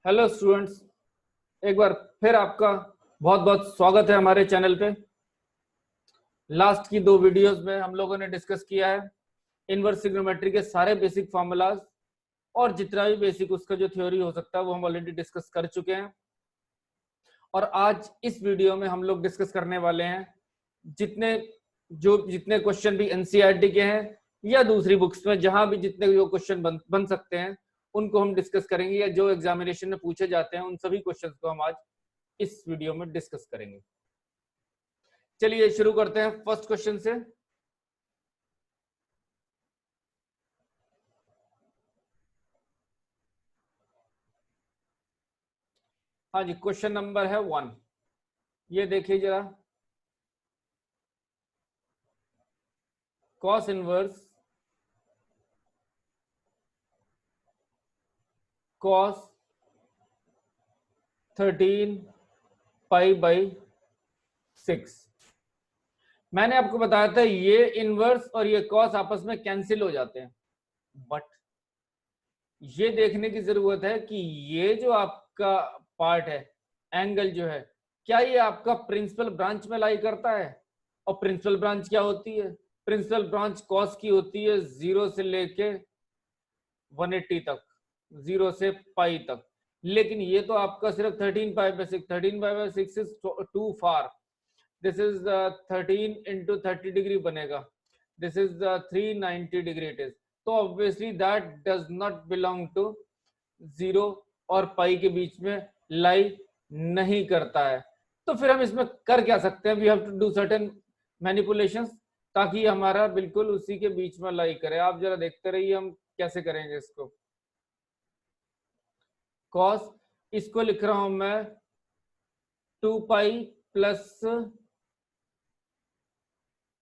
Hello students, एक बार फिर आपका बहुत बहुत स्वागत है हमारे चैनल पे। लास्ट की दो वीडियोस में हम लोगों ने डिस्कस किया है इनवर्स ट्रिग्नोमेट्री के सारे बेसिक फार्मूलाज और जितना भी बेसिक उसका जो थ्योरी हो सकता है वो हम ऑलरेडी डिस्कस कर चुके हैं। और आज इस वीडियो में हम लोग डिस्कस करने वाले हैं जितने क्वेश्चन भी एनसीईआरटी के हैं या दूसरी बुक्स में जहां भी जितने जो क्वेश्चन बन सकते हैं उनको हम डिस्कस करेंगे, या जो एग्जामिनेशन में पूछे जाते हैं उन सभी क्वेश्चंस को हम आज इस वीडियो में डिस्कस करेंगे। चलिए शुरू करते हैं फर्स्ट क्वेश्चन से। हाँ जी, क्वेश्चन नंबर है 1। ये देखिए जरा, cos inverse cos 13 pi by 6। मैंने आपको बताया था ये इनवर्स और ये कॉस आपस में कैंसिल हो जाते हैं, बट ये देखने की जरूरत है कि ये जो आपका पार्ट है, एंगल जो है, क्या ये आपका प्रिंसिपल ब्रांच में लाई करता है? और प्रिंसिपल ब्रांच क्या होती है? प्रिंसिपल ब्रांच कॉस की होती है 0 से लेके 180 तक, 0 से पाई तक। लेकिन ये तो आपका सिर्फ 13 pi by 6, 13 pi by 6 is too far. This is 13 into 30 degree बनेगा, this is 390 degree it is. तो obviously that does not belong to 0 और पाई के बीच में लाई नहीं करता है। तो फिर हम इसमें कर क्या सकते हैं? We have to do certain manipulations ताकि हमारा बिल्कुल उसी के बीच में लाई करे। आप जरा देखते रहिए हम कैसे करेंगे इसको। कॉस इसको लिख रहा हूं मैं 2 पाई प्लस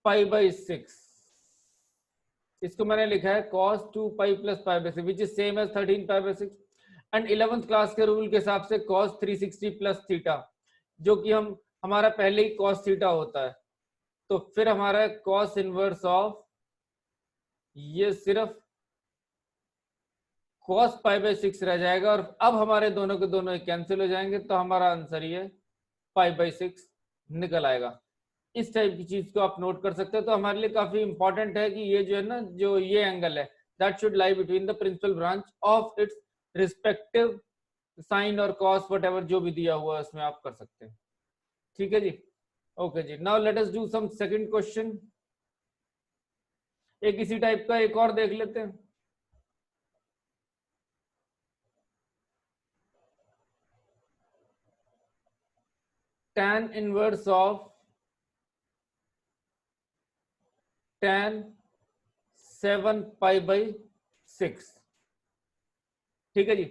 पाई बाई 6। इसको मैंने लिखा है cos 2 pi plus pi by 6 which is same as 13 pi by 6। And 11th class के रूल के हिसाब से cos 360 प्लस थीटा, जो कि हमारा पहले ही cos थीटा होता है, तो फिर हमारा cos इनवर्स ऑफ ये सिर्फ cos पाई बाई 6 रह जाएगा। और अब हमारे दोनों के दोनों कैंसिल हो जाएंगे, तो हमारा आंसर ये पाई बाई 6 निकल आएगा। इस टाइप की चीज को आप नोट कर सकते हो। तो हमारे लिए काफी इंपॉर्टेंट है कि ये जो है ना, जो ये एंगल है, that should lie between the principal branch of its respective sine और कॉस, वट जो भी दिया हुआ है उसमें आप कर सकते हैं। ठीक है जी, ओके जी। Now let us do some second question. एक इसी टाइप का एक और देख लेते हैं। tan inverse of tan 7 pi by 6। ठीक है जी,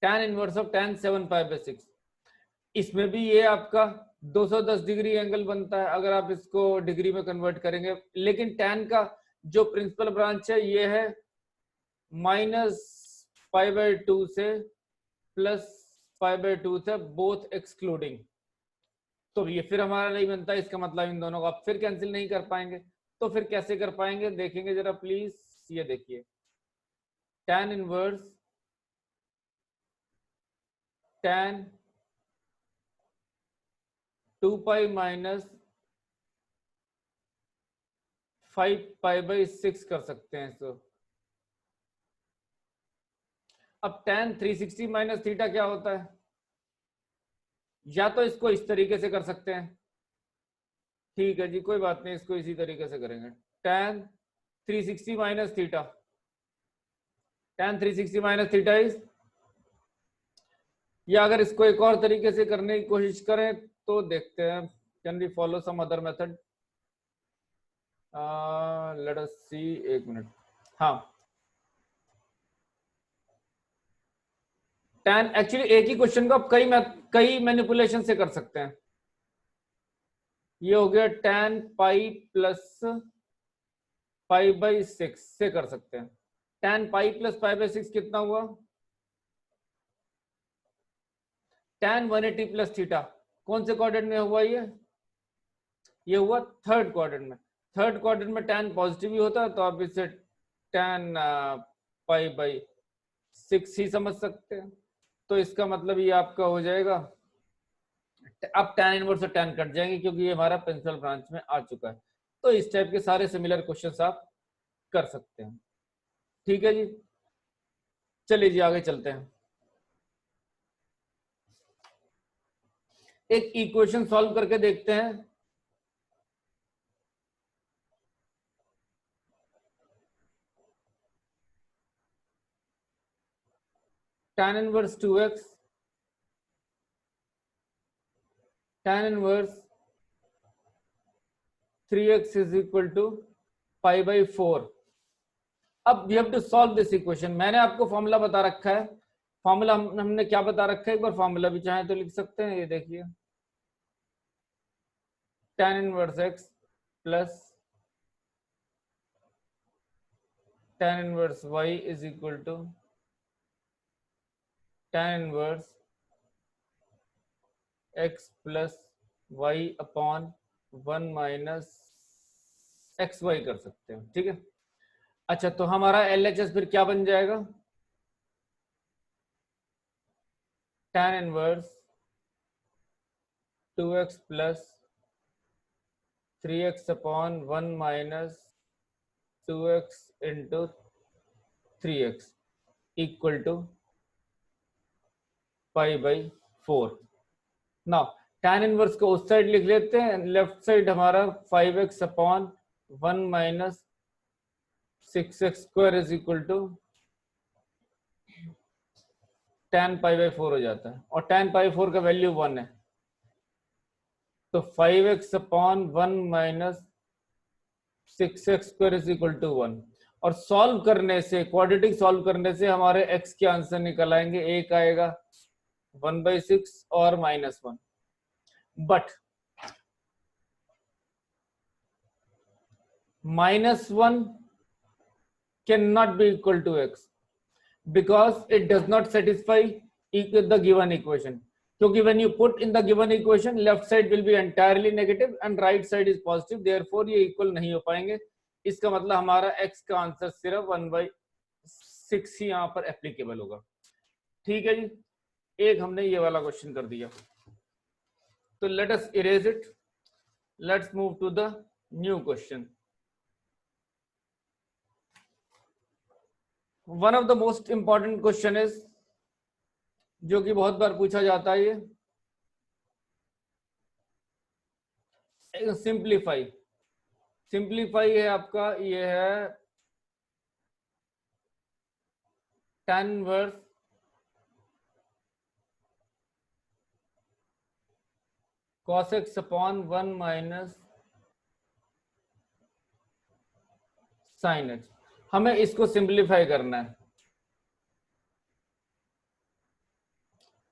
tan inverse of tan 7 pi by 6। इसमें भी ये आपका 210 डिग्री एंगल बनता है अगर आप इसको डिग्री में कन्वर्ट करेंगे। लेकिन tan का जो प्रिंसिपल ब्रांच है ये है माइनस पाई बाई 2 से प्लस पाई बाई 2 से, बोथ एक्सक्लूडिंग। तो ये फिर हमारा नहीं बनता, इसका मतलब इन दोनों को आप फिर कैंसिल नहीं कर पाएंगे। तो फिर कैसे कर पाएंगे देखेंगे जरा प्लीज। ये देखिए, tan inverse tan 2 pi minus 5 pi by 6 कर सकते हैं इसको। अब tan 360 माइनस थीटा क्या होता है? या तो इसको इस तरीके से कर सकते हैं, ठीक है जी, कोई बात नहीं, इसको इसी तरीके से करेंगे। tan 360 minus theta, tan 360 minus theta is, या अगर इसको एक और तरीके से करने की कोशिश करें तो देखते हैं, can we follow some other method? Let us see, एक मिनट। हाँ, tan एक्चुअली एक ही क्वेश्चन को आप कई मैनिपुलेशन से कर सकते हैं। ये हो गया tan pi plus pi by 6 से कर सकते हैं। tan pi plus pi by 6 कितना हुआ? tan 180 प्लस थीटा कौन से क्वाड्रेंट में हुआ? ये हुआ थर्ड क्वाड्रेंट में। थर्ड क्वाड्रेंट में tan पॉजिटिव ही होता है, तो आप इसे tan पाई बाई 6 ही समझ सकते हैं। तो इसका मतलब ये आपका हो जाएगा, अब tan इनवर्स और tan कट जाएंगे क्योंकि ये हमारा प्रिंसिपल ब्रांच में आ चुका है। तो इस टाइप के सारे सिमिलर क्वेश्चंस आप कर सकते हैं। ठीक है जी, चलिए जी आगे चलते हैं। एक इक्वेशन सॉल्व करके देखते हैं। tan inverse 2x, tan inverse 3x is equal to pi by 4। अब we have to solve this equation. मैंने आपको फॉर्मूला बता रखा है। फॉर्मूला हमने क्या बता रखा है, एक बार फॉर्मूला भी चाहे तो लिख सकते हैं। ये देखिए, tan inverse x plus tan inverse y is equal to tan inverse x plus y upon 1 minus x y कर सकते हैं। ठीक है, अच्छा तो हमारा LHS फिर क्या बन जाएगा, tan inverse 2x plus 3x upon 1 minus 2x into 3x equal to pi by 4। Now tan inverse को उस साइड लिख लेते हैं, लेफ्ट साइड हमारा 5x upon 1 minus 6x square is equal to tan pi by 4 हो जाता है, और tan पाई 4 का वैल्यू 1 है, तो 5x upon 1 minus 6x square is equal to 1। और सॉल्व करने से, क्वाड्रेटिक सॉल्व करने से हमारे x के आंसर निकल आएंगे। एक आएगा 1/6 और -1। But -1 can not be equal to x because it does not satisfy the given equation, क्योंकि when you put in the given equation left side will be entirely negative and right side is positive, therefore ये equal नहीं हो पाएंगे। इसका मतलब हमारा x का answer सिर्फ 1/6 ही यहाँ पर एप्लीकेबल होगा। ठीक है जी, एक हमने ये वाला क्वेश्चन कर दिया। तो let us erase it, let's move to the new question. One of the most important question is, जो कि बहुत बार पूछा जाता है, ये सिंप्लीफाई। सिंप्लीफाई है आपका, ये है tan inverse cos x upon 1 minus sin x। हमें इसको सिंप्लीफाई करना है।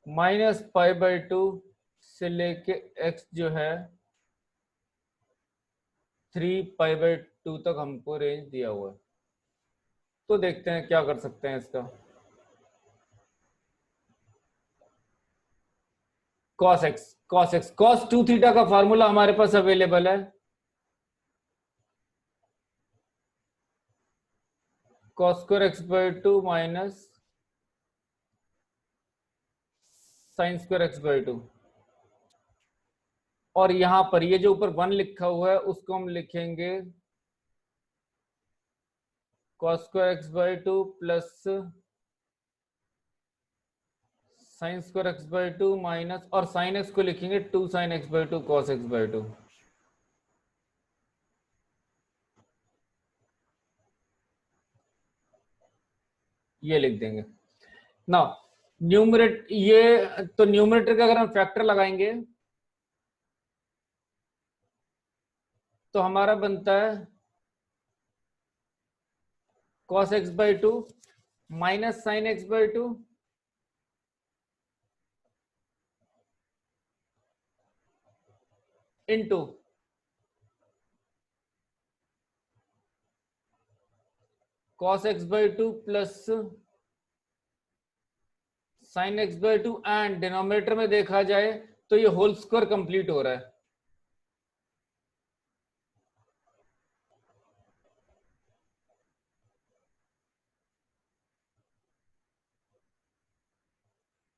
-π/2 से लेके x जो है 3π/2 तक हमको रेंज दिया हुआ है। तो देखते हैं क्या कर सकते हैं इसका। cos x, cos 2 थीटा का फॉर्मूला हमारे पास अवेलेबल है। cos square x/2 minus sin square x/2, और यहां पर ये जो ऊपर 1 लिखा हुआ है उसको हम लिखेंगे cos square x/2 plus sin square x/2 minus, और sin x को लिखेंगे 2 sin x/2 cos x/2। ये लिख देंगे। नाउ न्यूमरेट, ये तो न्यूमरेटर का अगर हम फैक्टर लगाएंगे तो हमारा बनता है cos x/2 minus sin x/2 into cos x/2 plus sin x/2, and denominator में देखा जाए तो ये होल स्क्वायर कंप्लीट हो रहा है।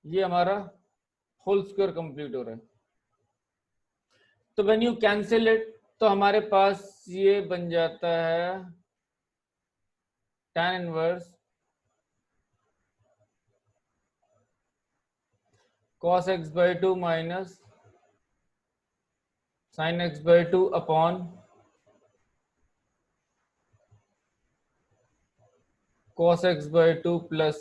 ये हमारा होल स्क्वायर कंप्लीट हो रहा है। तो व्हेन यू कैंसिल इट तो हमारे पास ये बन जाता है tan inverse cos x by 2 minus sin x by 2 upon cos x by 2 plus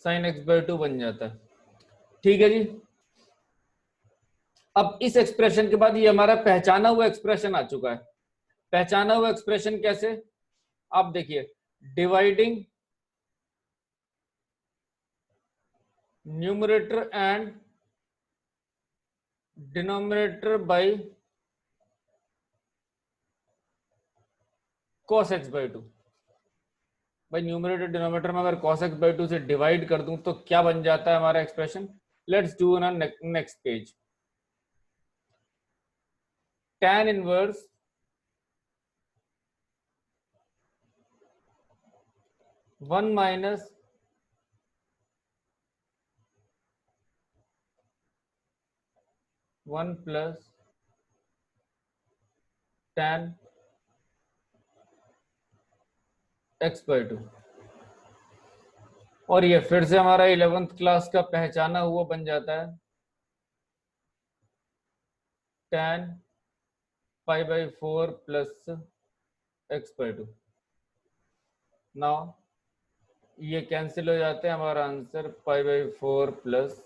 sin x by 2 बन जाता है। ठीक है जी। अब इस एक्सप्रेशन के बाद ये हमारा पहचाना हुआ एक्सप्रेशन आ चुका है। पहचाना हुआ एक्सप्रेशन कैसे, आप देखिए, dividing numerator and denominator by cos x by 2। भाई न्यूमरेटर डिनोमिनेटर में अगर cos x by 2 से डिवाइड कर दूं तो क्या बन जाता है हमारा expression. Let's do on next page. tan inverse 1 minus one plus tan x by 2। और ये फिर से हमारा 11th क्लास का पहचाना हुआ बन जाता है tan pi by 4 plus x by 2। Now ये कैंसिल हो जाते हैं, हमारा answer pi by 4 plus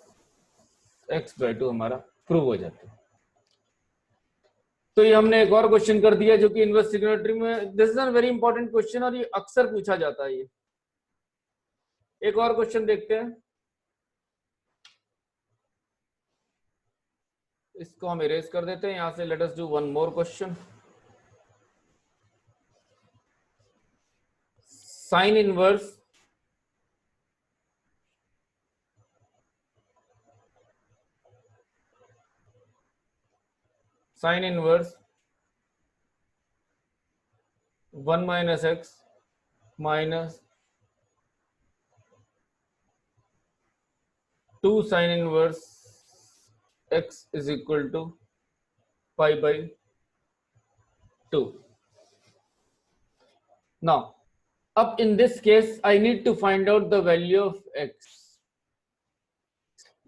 x by 2 हमारा प्रूव हो जाता है। तो ये हमने एक और क्वेश्चन कर दिया जो कि इनवर्स ट्रिग्नोमेट्री में, this is a very important question और ये अक्सर पूछा जाता है। ये एक और क्वेश्चन देखते हैं, इसको हम इरेज कर देते हैं यहां से। Late us do one more question. Sine inverse sine inverse 1 minus x minus 2 sine inverse x is equal to pi by 2. Now, up in this case, I need to find out the value of x.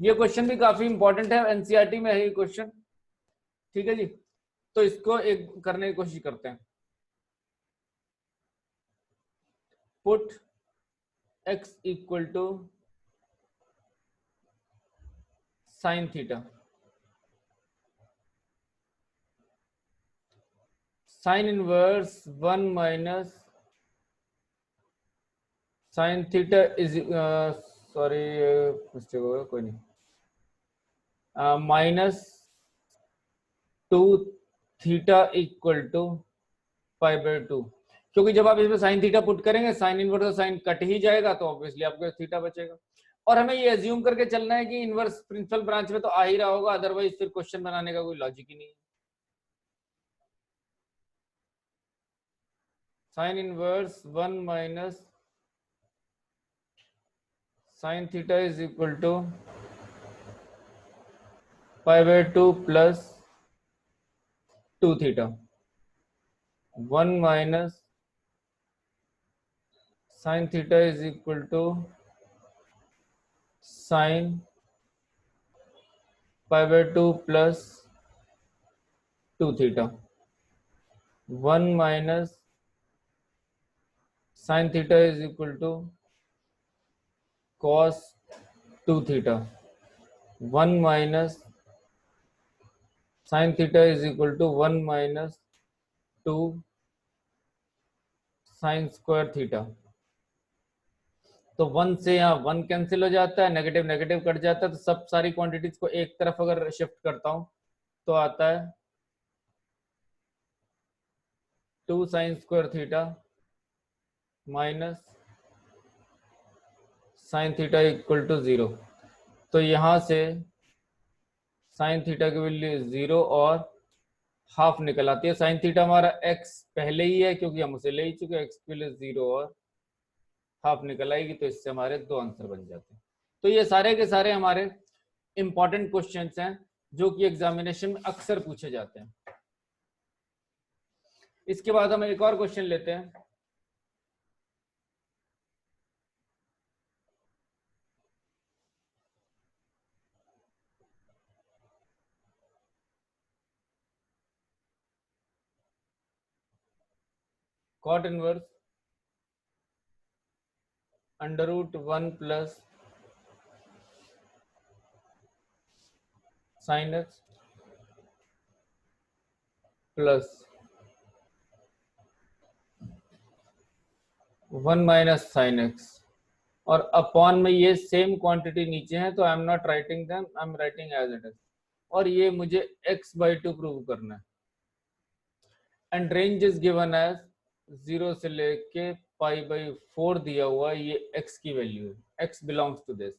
ये question भी काफी important है, NCERT में है ये question. ठीक है जी, तो इसको एक करने की कोशिश करते हैं। Put x equal to sine theta. Sine inverse 1 minus sine theta is, sorry mistake हो गया, कोई नहीं, minus 2 theta equal to pi by 2। क्योंकि जब आप इसमें साइन थीटा पुट करेंगे, साइन इनवर्स और साइन कट ही जाएगा, तो ऑब्वियसली आपको थीटा बचेगा। और हमें ये एज्यूम करके चलना है कि इनवर्स प्रिंसिपल ब्रांच में तो आ ही रहा होगा, अदरवाइज फिर क्वेश्चन बनाने का कोई लॉजिक ही नहीं है। Sine inverse 1 minus sine theta is equal to pi by 2 plus 2 theta. 1 minus sine theta is equal to sine pi by 2 plus 2 theta. 1 minus sine theta is equal to cos 2 theta. 1 minus sine theta is equal to 1 minus 2 sine square theta. तो 1 से यहाँ 1 cancel हो जाता है, negative negative cut जाता है, तो सब सारी क्वांटिटीज को एक तरफ अगर शिफ्ट करता हूं तो आता है 2 sine square theta minus sine theta equal to 0। तो यहाँ से साइन थीटा की वैल्यू 0 और हाफ निकल आती है। साइन थीटा हमारा x पहले ही है क्योंकि हम उसे ले ही चुके, x की वैल्यू 0 और हाफ निकल आएगी, तो इससे हमारे 2 आंसर बन जाते हैं। तो ये सारे के सारे हमारे इंपॉर्टेंट क्वेश्चंस हैं जो कि एग्जामिनेशन में अक्सर पूछे जाते हैं। इसके बाद हम एक और क्वेश्चन लेते हैं। Cot inverse under root 1 plus sine x plus 1 minus sine x, और अपॉन में ये सेम क्वांटिटी नीचे है, तो I am not writing them, I am writing as it is. और ये मुझे x/2 प्रूव करना है। And range is given as 0 से लेके π/4 दिया हुआ, ये x की वैल्यू है, x बिलोंग्स टू दिस,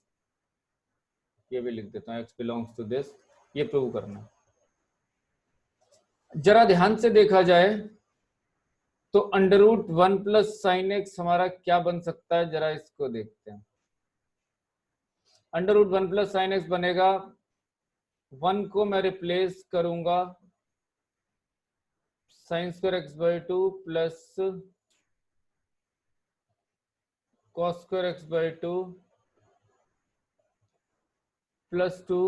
ये भी लिख देता हूँ, x बिलोंग्स टू दिस, ये प्रूव करना है। जरा ध्यान से देखा जाए तो under root 1 plus sine x हमारा क्या बन सकता है, जरा इसको देखते हैं। Under root 1 plus sine x बनेगा, 1 को मैं रिप्लेस करूंगा sine square x/2 plus cos square x/2 plus 2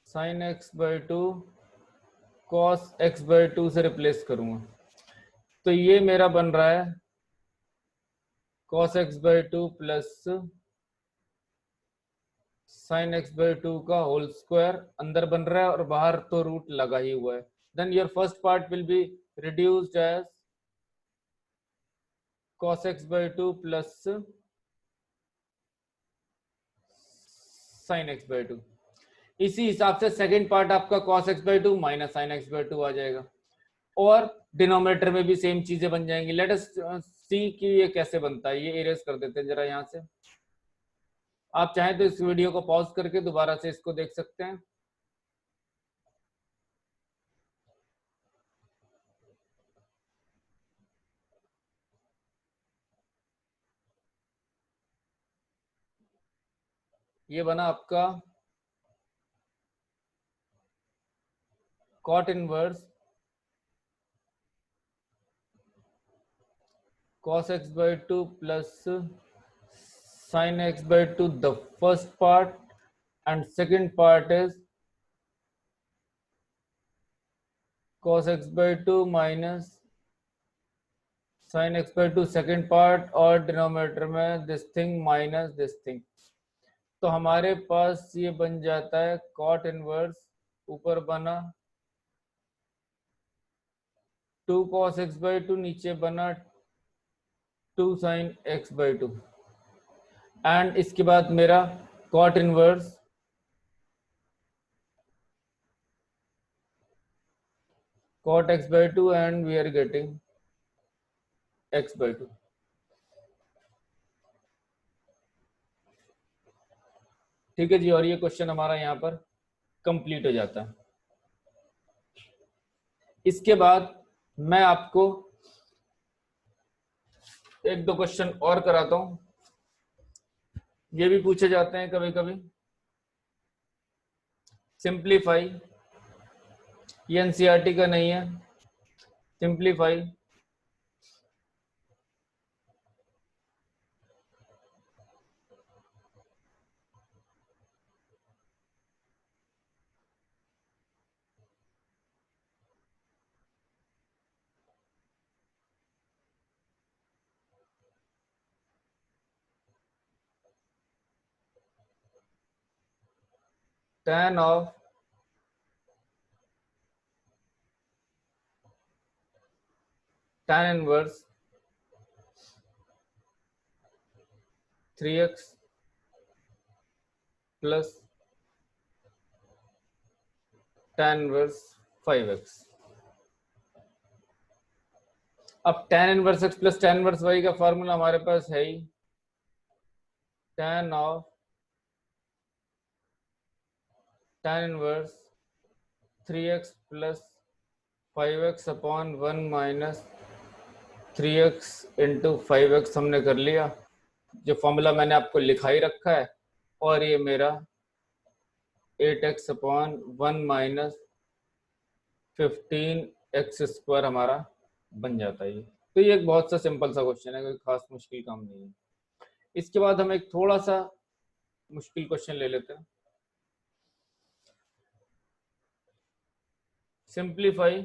sine x/2 cos x/2 से रिप्लेस करूंगा, तो ये मेरा बन रहा है cos x/2 plus sign x/2 का होल स्क्वायर अंदर बन रहा है और बाहर तो रूट लगा ही हुआ है। Then your first part will be reduced as cos x/2 plus sin x/2। इसी हिसाब से सेकंड पार्ट आपका cos x/2 minus sin x/2 आ जाएगा, और डिनोमिनेटर में भी सेम चीजें बन जाएंगी। लेट अस सी कि ये कैसे बनता है। ये इरेज कर देते हैं जरा यहाँ से। आप चाहें तो इस वीडियो को पॉज करके दोबारा से इसको देख सकते हैं। ये बना आपका cot inverse cos x/2 plus sin x/2, the first part, and second part is cos x/2 minus sin x/2 second part, और डिनोमिनेटर में this thing minus this thing. तो हमारे पास ये बन जाता है cot इनवर्स, ऊपर बना 2 cos x/2, नीचे बना 2 sin x/2, एंड इसके बाद मेरा cot inverse cot x/2 and we are getting x/2। ठीक है जी, और ये क्वेश्चन हमारा यहाँ पर कंप्लीट हो जाता है। इसके बाद मैं आपको एक दो क्वेश्चन और कराता हूं, ये भी पूछे जाते हैं कभी कभी। सिंप्लीफाई, ये एनसीईआरटी का नहीं है। Simplify tan of tan inverse 3x plus tan inverse 5x। अब tan inverse x plus tan inverse y का फॉर्मूला हमारे पास है ही, tan of tan inverse 3x plus 5x upon 1 minus 3x into 5x हमने कर लिया, जो फॉर्मूला मैंने आपको लिखा ही रखा है, और ये मेरा 8x अपॉन 1 माइनस 15x² हमारा बन जाता है। तो ये एक बहुत सा सिंपल सा क्वेश्चन है, कोई खास मुश्किल काम नहीं है। इसके बाद हम एक थोड़ा सा मुश्किल क्वेश्चन ले लेते हैं। Simplify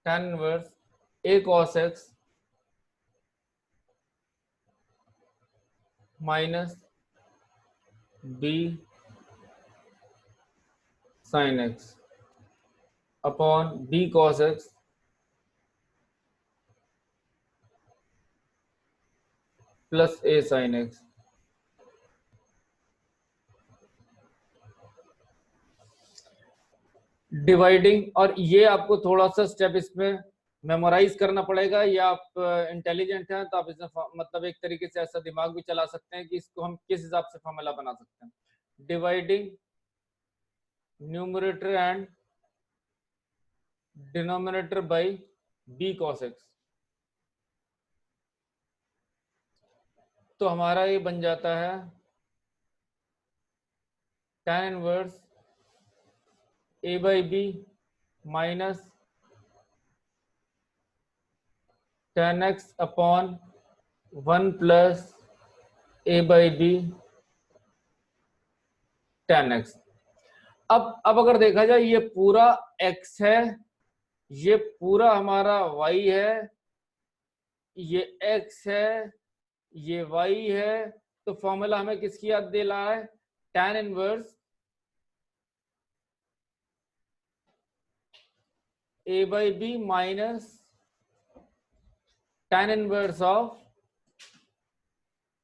tan inverse a cos x minus b sin x upon b cos x plus a sin x। Dividing, और ये आपको थोड़ा सा स्टेप इसमें मेमोराइज करना पड़ेगा, या आप इंटेलिजेंट हैं तो आप इसमें मतलब एक तरीके से ऐसा दिमाग भी चला सकते हैं कि इसको हम किस हिसाब से फॉर्मूला बना सकते हैं। Dividing numerator and denominator by b cos x, तो हमारा ये बन जाता है tan inverse a by b minus tan x upon 1 plus a by b tan x। अब अगर देखा जाए, ये पूरा x है, ये पूरा हमारा y है, ये x है, ये y है, तो फॉर्मूला हमें किसकी याद दिला है? tan inverse a by b minus tan inverse of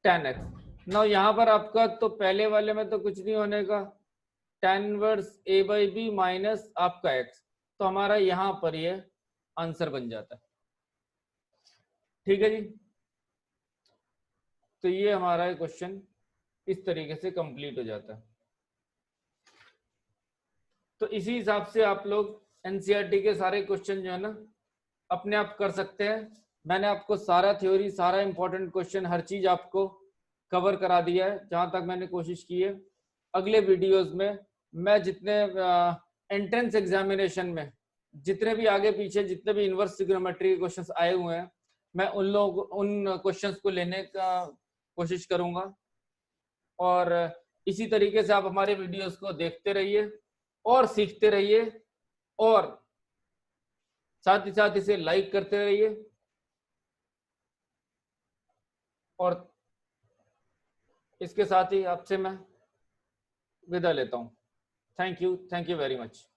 tan x। Now यहां पर आपका तो पहले वाले में तो कुछ नहीं होने का, tan inverse a by b minus आपका x, तो हमारा यहां पर ये आंसर बन जाता है। ठीक है जी, तो ये हमारा क्वेश्चन इस तरीके से कंप्लीट हो जाता है। तो इसी हिसाब से आप लोग एनसीईआरटी के सारे क्वेश्चन जो है ना अपने आप कर सकते हैं। मैंने आपको सारा थ्योरी, सारा इंपॉर्टेंट क्वेश्चन, हर चीज आपको कवर करा दिया है जहां तक मैंने कोशिश की है। अगले वीडियोस में मैं जितने एंट्रेंस एग्जामिनेशन में जितने भी आगे पीछे जितने भी इनवर्स ट्रिग्नोमेट्री के क्वेश्चंस आए हुए हैं, मैं उन क्वेश्चंस को लेने का कोशिश करूंगा। और इसी तरीके से आप हमारे वीडियोस को देखते रहिए और सीखते रहिए, और साथ ही साथ इसे लाइक करते रहिए। और इसके साथ ही आपसे मैं विदा लेता हूं। Thank you very much.